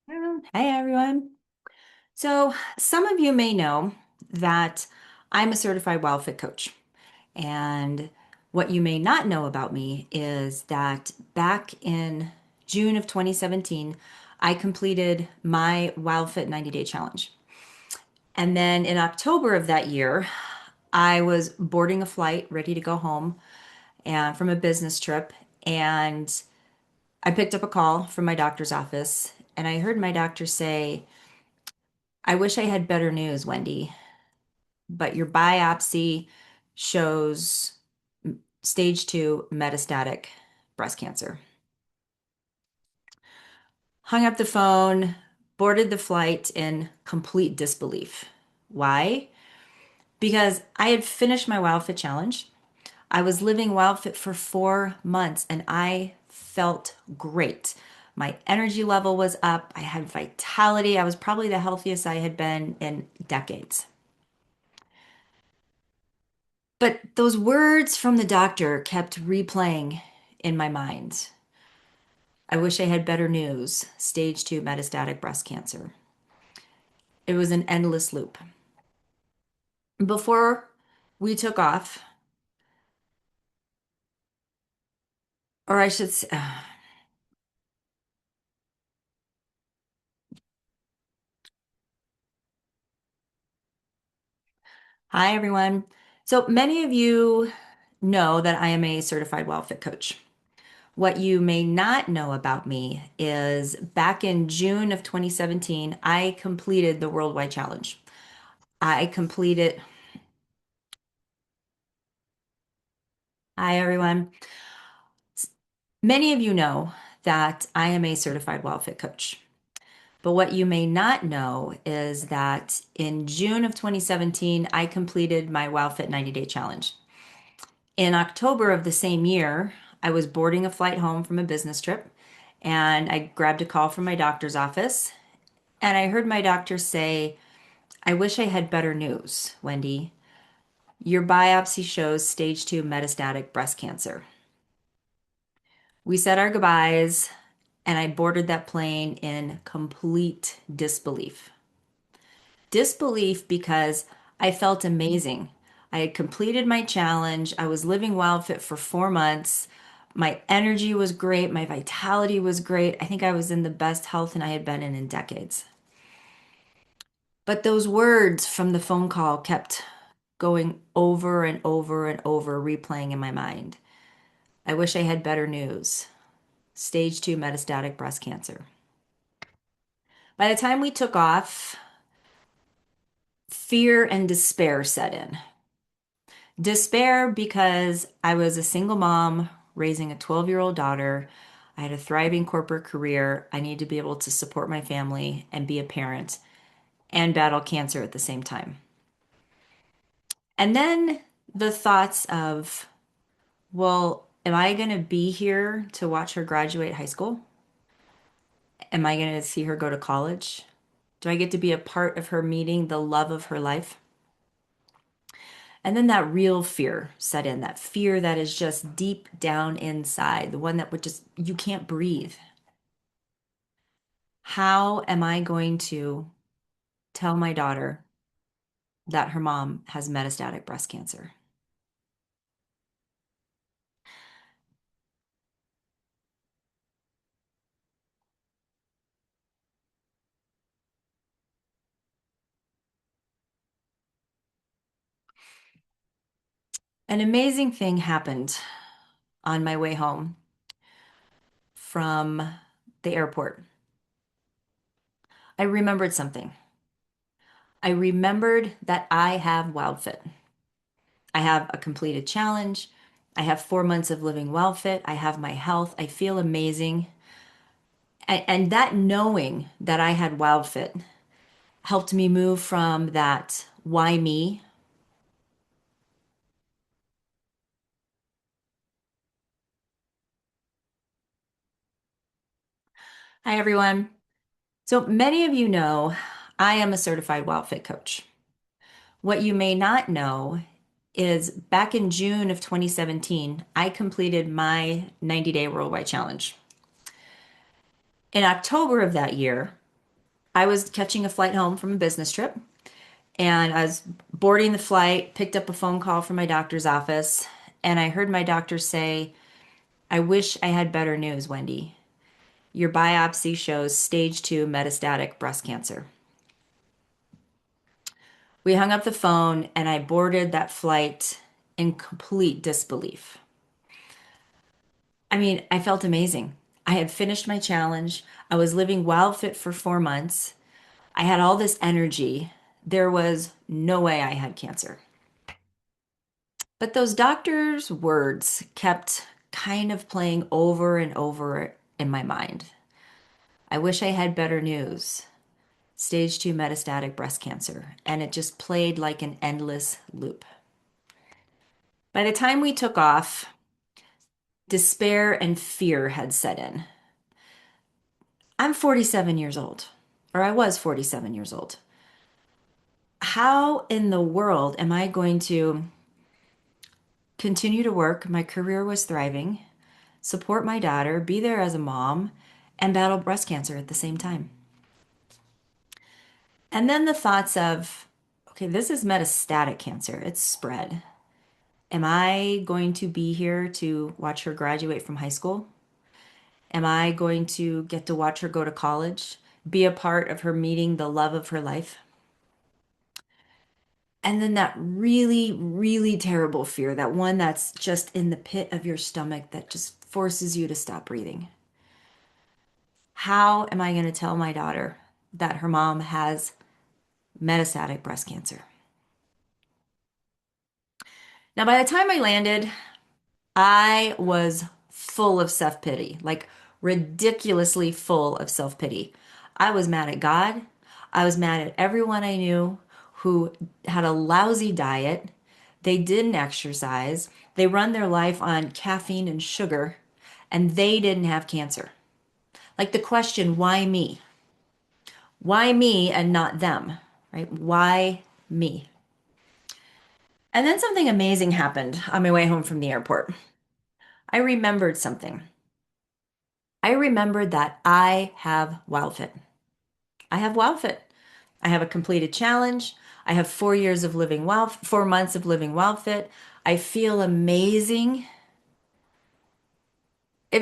Hey everyone. So, some of you may know that I'm a certified WildFit coach. And what you may not know about me is that back in June of 2017, I completed my WildFit 90-day challenge. And then in October of that year, I was boarding a flight ready to go home and from a business trip. And I picked up a call from my doctor's office and I heard my doctor say, I wish I had better news, Wendy, but your biopsy shows stage 2 metastatic breast cancer. Hung up the phone, boarded the flight in complete disbelief. Why? Because I had finished my WildFit challenge. I was living WildFit for 4 months and I felt great. My energy level was up. I had vitality. I was probably the healthiest I had been in decades. But those words from the doctor kept replaying in my mind. I wish I had better news. Stage 2 metastatic breast cancer. It was an endless loop. Before we took off, or I should say, hi everyone. So many of you know that I am a certified WellFit coach. What you may not know about me is back in June of 2017, I completed the Worldwide Challenge. I completed, hi everyone. Many of you know that I am a certified WellFit coach. But what you may not know is that in June of 2017, I completed my WildFit 90-day challenge. In October of the same year, I was boarding a flight home from a business trip and I grabbed a call from my doctor's office and I heard my doctor say, I wish I had better news, Wendy. Your biopsy shows stage 2 metastatic breast cancer. We said our goodbyes and I boarded that plane in complete disbelief. Disbelief because I felt amazing. I had completed my challenge. I was living WildFit for 4 months. My energy was great. My vitality was great. I think I was in the best health and I had been in decades. But those words from the phone call kept going over and over and over, replaying in my mind. I wish I had better news. Stage 2 metastatic breast cancer. By the time we took off, fear and despair set in. Despair because I was a single mom raising a 12-year-old daughter. I had a thriving corporate career. I need to be able to support my family and be a parent and battle cancer at the same time. And then the thoughts of, well, am I going to be here to watch her graduate high school? Am I going to see her go to college? Do I get to be a part of her meeting the love of her life? And then that real fear set in, that fear that is just deep down inside, the one that would just, you can't breathe. How am I going to tell my daughter that her mom has metastatic breast cancer? An amazing thing happened on my way home from the airport. I remembered something. I remembered that I have WildFit. I have a completed challenge. I have 4 months of living WellFit. I have my health. I feel amazing. And that knowing that I had WildFit helped me move from that why me. Hi, everyone. So many of you know I am a certified WildFit coach. What you may not know is back in June of 2017, I completed my 90-day worldwide challenge. In October of that year, I was catching a flight home from a business trip, and I was boarding the flight, picked up a phone call from my doctor's office, and I heard my doctor say, I wish I had better news, Wendy. Your biopsy shows stage 2 metastatic breast cancer. We hung up the phone and I boarded that flight in complete disbelief. I mean, I felt amazing. I had finished my challenge. I was living WildFit for 4 months. I had all this energy. There was no way I had cancer. But those doctors' words kept kind of playing over and over in my mind. I wish I had better news. Stage 2 metastatic breast cancer. And it just played like an endless loop. By the time we took off, despair and fear had set in. I'm 47 years old, or I was 47 years old. How in the world am I going to continue to work? My career was thriving, support my daughter, be there as a mom, and battle breast cancer at the same time. And then the thoughts of, okay, this is metastatic cancer, it's spread. Am I going to be here to watch her graduate from high school? Am I going to get to watch her go to college, be a part of her meeting the love of her life? And then that really, really terrible fear, that one that's just in the pit of your stomach that just forces you to stop breathing. How am I going to tell my daughter that her mom has metastatic breast cancer? Now, by the time I landed, I was full of self pity, like ridiculously full of self pity. I was mad at God. I was mad at everyone I knew who had a lousy diet. They didn't exercise. They run their life on caffeine and sugar, and they didn't have cancer. Like the question, why me? Why me and not them? Right? Why me? And then something amazing happened on my way home from the airport. I remembered something. I remembered that I have WildFit. I have WildFit. I have a completed challenge. I have 4 years of living wild, 4 months of living WildFit. I feel amazing. It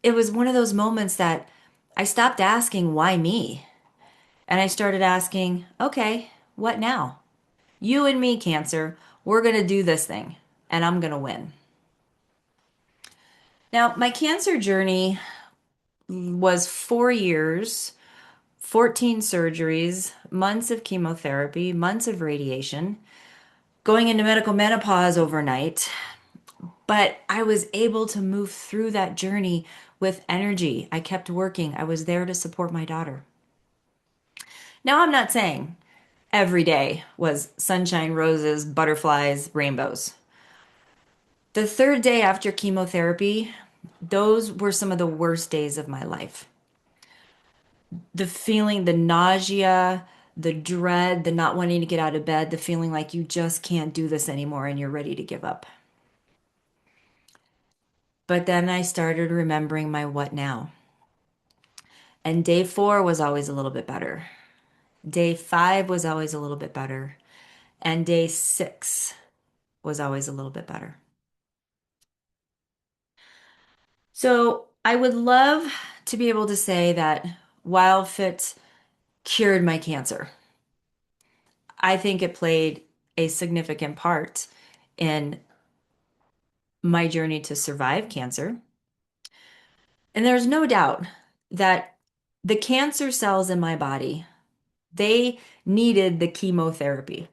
was one of those moments that I stopped asking, why me? And I started asking, okay, what now? You and me, Cancer, we're going to do this thing and I'm going to win. Now, my cancer journey was 4 years, 14 surgeries, months of chemotherapy, months of radiation, going into medical menopause overnight. But I was able to move through that journey with energy. I kept working. I was there to support my daughter. Now, I'm not saying every day was sunshine, roses, butterflies, rainbows. The third day after chemotherapy, those were some of the worst days of my life. The feeling, the nausea, the dread, the not wanting to get out of bed, the feeling like you just can't do this anymore and you're ready to give up. But then I started remembering my what now. And day 4 was always a little bit better. Day 5 was always a little bit better. And day 6 was always a little bit better. So I would love to be able to say that WildFit cured my cancer. I think it played a significant part in my journey to survive cancer. And there's no doubt that the cancer cells in my body, they needed the chemotherapy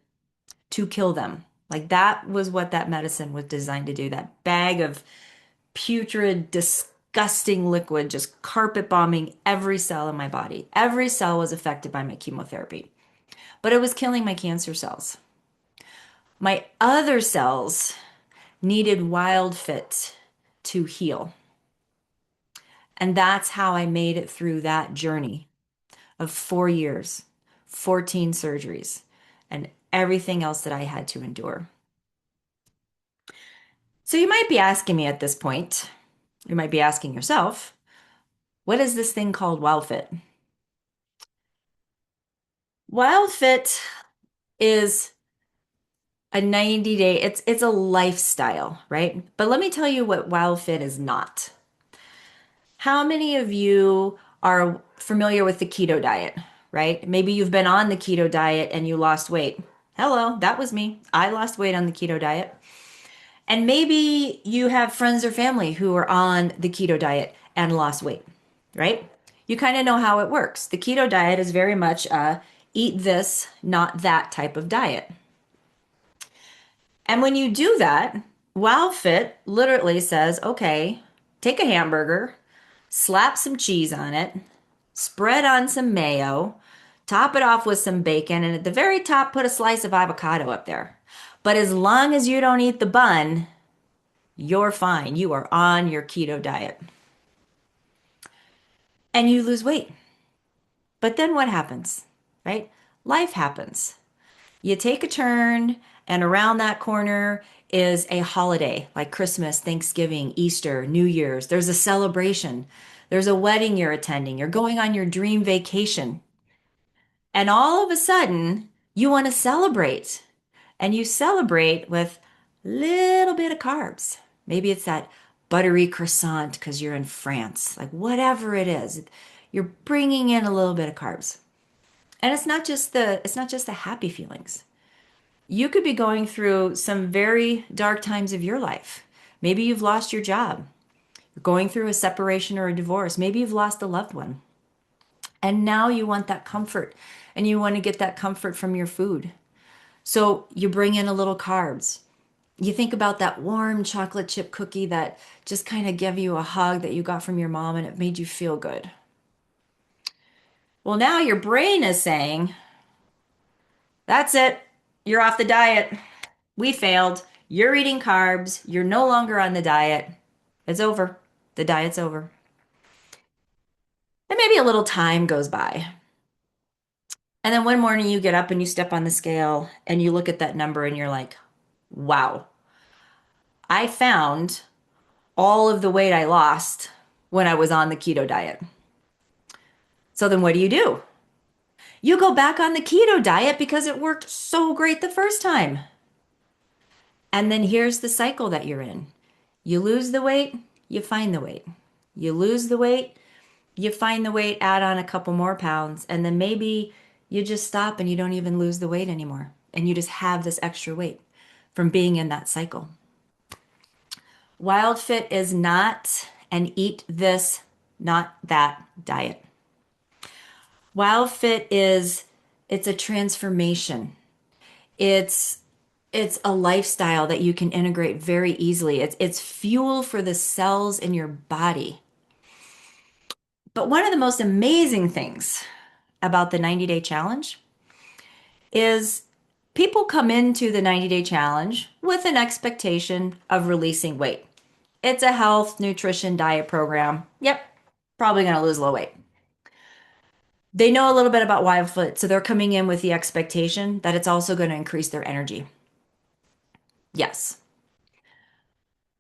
to kill them. Like that was what that medicine was designed to do. That bag of putrid, disgusting liquid just carpet bombing every cell in my body. Every cell was affected by my chemotherapy, but it was killing my cancer cells. My other cells needed WildFit to heal. And that's how I made it through that journey of 4 years, 14 surgeries, and everything else that I had to endure. So you might be asking me at this point, you might be asking yourself, what is this thing called WildFit? WildFit is a 90-day, it's a lifestyle, right? But let me tell you what WildFit is not. How many of you are familiar with the keto diet, right? Maybe you've been on the keto diet and you lost weight. Hello, that was me. I lost weight on the keto diet. And maybe you have friends or family who are on the keto diet and lost weight, right? You kind of know how it works. The keto diet is very much a eat this, not that type of diet. And when you do that, WildFit literally says, okay, take a hamburger, slap some cheese on it, spread on some mayo, top it off with some bacon, and at the very top, put a slice of avocado up there. But as long as you don't eat the bun, you're fine. You are on your keto diet and you lose weight. But then what happens, right? Life happens. You take a turn, and around that corner is a holiday like Christmas, Thanksgiving, Easter, New Year's. There's a celebration. There's a wedding you're attending. You're going on your dream vacation. And all of a sudden, you want to celebrate. And you celebrate with a little bit of carbs. Maybe it's that buttery croissant because you're in France. Like whatever it is, you're bringing in a little bit of carbs. And it's not just the happy feelings. You could be going through some very dark times of your life. Maybe you've lost your job. You're going through a separation or a divorce. Maybe you've lost a loved one. And now you want that comfort and you want to get that comfort from your food. So you bring in a little carbs. You think about that warm chocolate chip cookie that just kind of gave you a hug that you got from your mom and it made you feel good. Well, now your brain is saying, that's it. You're off the diet. We failed. You're eating carbs. You're no longer on the diet. It's over. The diet's over. And maybe a little time goes by. And then one morning you get up and you step on the scale and you look at that number and you're like, wow, I found all of the weight I lost when I was on the keto diet. So then what do? You go back on the keto diet because it worked so great the first time. And then here's the cycle that you're in. You lose the weight, you find the weight. You lose the weight, you find the weight, add on a couple more pounds, and then maybe you just stop and you don't even lose the weight anymore. And you just have this extra weight from being in that cycle. WildFit is not an eat this, not that diet. WildFit it's a transformation. It's it's a lifestyle that you can integrate very easily. It's fuel for the cells in your body. But one of the most amazing things about the 90-day challenge is people come into the 90-day challenge with an expectation of releasing weight. It's a health, nutrition, diet program. Yep, probably going to lose a little weight. They know a little bit about WildFit, so they're coming in with the expectation that it's also going to increase their energy. Yes.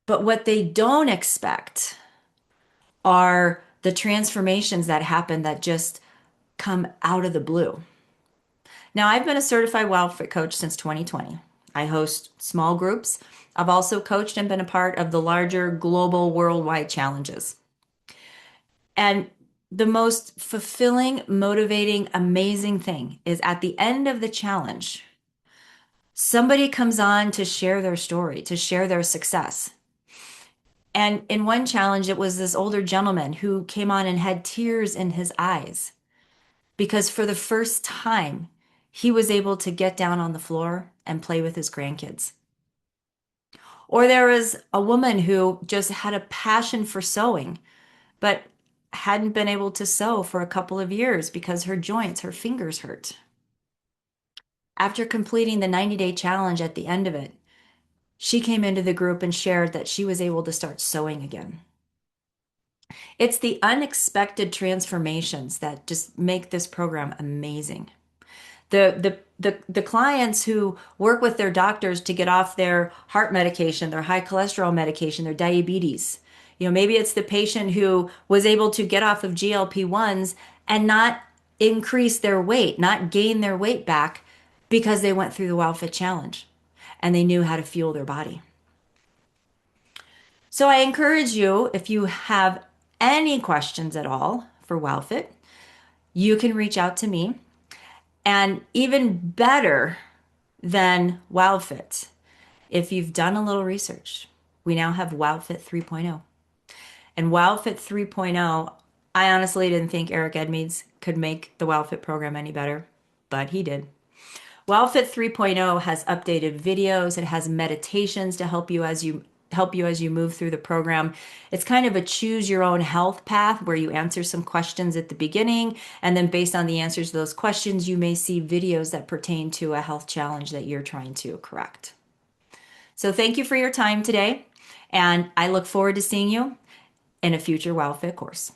But what they don't expect are the transformations that happen that just come out of the blue. Now, I've been a certified WildFit coach since 2020. I host small groups. I've also coached and been a part of the larger global worldwide challenges. And the most fulfilling, motivating, amazing thing is at the end of the challenge, somebody comes on to share their story, to share their success. And in one challenge, it was this older gentleman who came on and had tears in his eyes because for the first time, he was able to get down on the floor and play with his grandkids. Or there was a woman who just had a passion for sewing, but hadn't been able to sew for a couple of years because her joints, her fingers hurt. After completing the 90-day challenge at the end of it, she came into the group and shared that she was able to start sewing again. It's the unexpected transformations that just make this program amazing. The clients who work with their doctors to get off their heart medication, their high cholesterol medication, their diabetes. Maybe it's the patient who was able to get off of GLP-1s and not increase their weight, not gain their weight back because they went through the WildFit challenge and they knew how to fuel their body. So I encourage you, if you have any questions at all for WildFit, you can reach out to me. And even better than WildFit, if you've done a little research, we now have WildFit 3.0. And WildFit 3.0, I honestly didn't think Eric Edmeades could make the WildFit program any better, but he did. WildFit 3.0 has updated videos. It has meditations to help you as you move through the program. It's kind of a choose your own health path where you answer some questions at the beginning, and then based on the answers to those questions, you may see videos that pertain to a health challenge that you're trying to correct. So thank you for your time today, and I look forward to seeing you in a future WildFit course.